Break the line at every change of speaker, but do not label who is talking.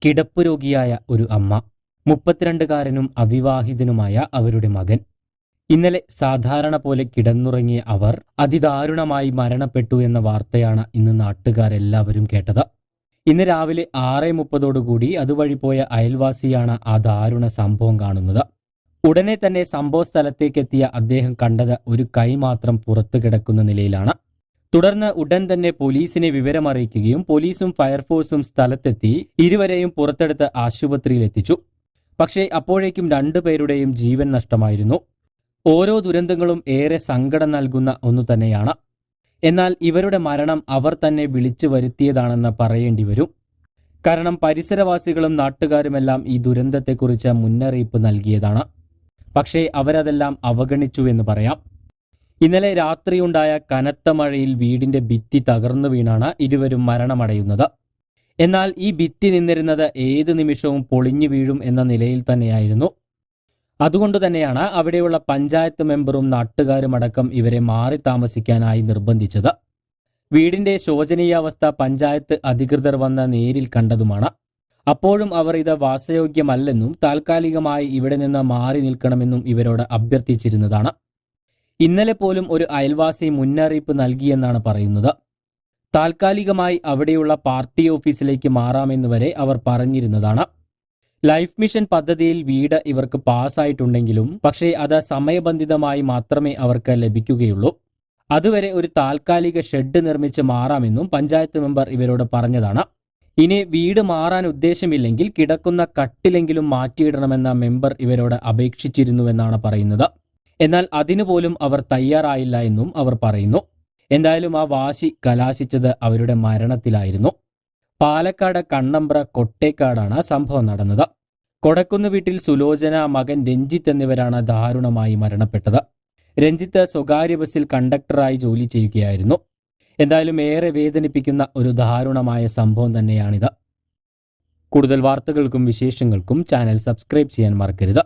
കിടപ്പുരോഗിയായ ഒരു അമ്മ, 32കാരനും അവിവാഹിതനുമായ അവരുടെ മകൻ. ഇന്നലെ സാധാരണ പോലെ കിടന്നുറങ്ങിയ അവർ അതിദാരുണമായി മരണപ്പെട്ടു എന്ന വാർത്തയാണ് ഇന്ന് നാട്ടുകാരെല്ലാവരും കേട്ടത്. ഇന്ന് രാവിലെ 6:30 അതുവഴി പോയ അയൽവാസിയാണ് ആ ദാരുണ സംഭവം കാണുന്നത്. ഉടനെ തന്നെ സംഭവ സ്ഥലത്തേക്കെത്തിയ അദ്ദേഹം കണ്ടത് ഒരു കൈ മാത്രം പുറത്തു കിടക്കുന്ന നിലയിലാണ്. തുടർന്ന് ഉടൻ തന്നെ പോലീസിനെ വിവരമറിയിക്കുകയും പോലീസും ഫയർഫോഴ്സും സ്ഥലത്തെത്തി ഇരുവരെയും പുറത്തെടുത്ത് ആശുപത്രിയിൽ എത്തിച്ചു. പക്ഷേ അപ്പോഴേക്കും 2 പേരുടെയും ജീവൻ നഷ്ടമായിരുന്നു. ഓരോ ദുരന്തങ്ങളും ഏറെ സങ്കടം നൽകുന്ന ഒന്നു തന്നെയാണ്. എന്നാൽ ഇവരുടെ മരണം അവർ തന്നെ വിളിച്ചു വരുത്തിയതാണെന്ന് പറയേണ്ടി വരും. കാരണം പരിസരവാസികളും നാട്ടുകാരുമെല്ലാം ഈ ദുരന്തത്തെക്കുറിച്ച് മുന്നറിയിപ്പ് നൽകിയതാണ്. പക്ഷേ അവരതെല്ലാം അവഗണിച്ചു എന്ന് പറയാം. ഇന്നലെ രാത്രിയുണ്ടായ കനത്ത മഴയിൽ വീടിന്റെ ഭിത്തി തകർന്നു വീണാണ് ഇരുവരും മരണമടയുന്നത്. എന്നാൽ ഈ ഭിത്തി നിന്നിരുന്നത് ഏത് നിമിഷവും പൊളിഞ്ഞു വീഴും എന്ന നിലയിൽ തന്നെയായിരുന്നു. അതുകൊണ്ട് തന്നെയാണ് അവിടെയുള്ള പഞ്ചായത്ത് മെമ്പറും നാട്ടുകാരുമടക്കം ഇവരെ മാറി താമസിക്കാനായി നിർബന്ധിച്ചത്. വീടിന്റെ ശോചനീയാവസ്ഥ പഞ്ചായത്ത് അധികൃതർ വന്ന് നേരിൽ കണ്ടതുമാണ്. അപ്പോഴും അവർ ഇത് വാസയോഗ്യമല്ലെന്നും താൽക്കാലികമായി ഇവിടെ നിന്ന് മാറി നിൽക്കണമെന്നും ഇവരോട് അഭ്യർത്ഥിച്ചിരുന്നതാണ്. ഇന്നലെ പോലും ഒരു അയൽവാസി മുന്നറിയിപ്പ് നൽകിയെന്നാണ് പറയുന്നത്. താൽക്കാലികമായി അവിടെയുള്ള പാർട്ടി ഓഫീസിലേക്ക് മാറാമെന്ന് വരെ അവർ പറഞ്ഞിരുന്നതാണ്. ലൈഫ് മിഷൻ പദ്ധതിയിൽ വീട് ഇവർക്ക് പാസ്സായിട്ടുണ്ടെങ്കിലും പക്ഷേ അത് സമയബന്ധിതമായി മാത്രമേ അവർക്ക് ലഭിക്കുകയുള്ളൂ. അതുവരെ ഒരു താൽക്കാലിക ഷെഡ് നിർമ്മിച്ച് മാറാമെന്നും പഞ്ചായത്ത് മെമ്പർ ഇവരോട് പറഞ്ഞതാണ്. ഇനി വീട് മാറാൻ ഉദ്ദേശമില്ലെങ്കിൽ കിടക്കുന്ന കട്ടിലെങ്കിലും മാറ്റിയിടണമെന്ന മെമ്പർ ഇവരോട് അപേക്ഷിച്ചിരുന്നുവെന്നാണ് പറയുന്നത്. എന്നാൽ അതിനുപോലും അവർ തയ്യാറായില്ല എന്നും അവർ പറയുന്നു. എന്തായാലും ആ വാശി കലാശിച്ചത് അവരുടെ മരണത്തിലായിരുന്നു. പാലക്കാട് കണ്ണമ്പ്ര കൊട്ടേക്കാടാണ് സംഭവം നടന്നത്. കൊടക്കുന്ന് വീട്ടിൽ സുലോചന, മകൻ രഞ്ജിത്ത് എന്നിവരാണ് ദാരുണമായി മരണപ്പെട്ടത്. രഞ്ജിത്ത് സ്വകാര്യ ബസ്സിൽ കണ്ടക്ടറായി ജോലി ചെയ്യുകയായിരുന്നു. എന്തായാലും ഏറെ വേദനിപ്പിക്കുന്ന ഒരു ദാരുണമായ സംഭവം തന്നെയാണിത്. കൂടുതൽ വാർത്തകൾക്കും വിശേഷങ്ങൾക്കും ചാനൽ സബ്സ്ക്രൈബ് ചെയ്യാൻ മറക്കരുത്.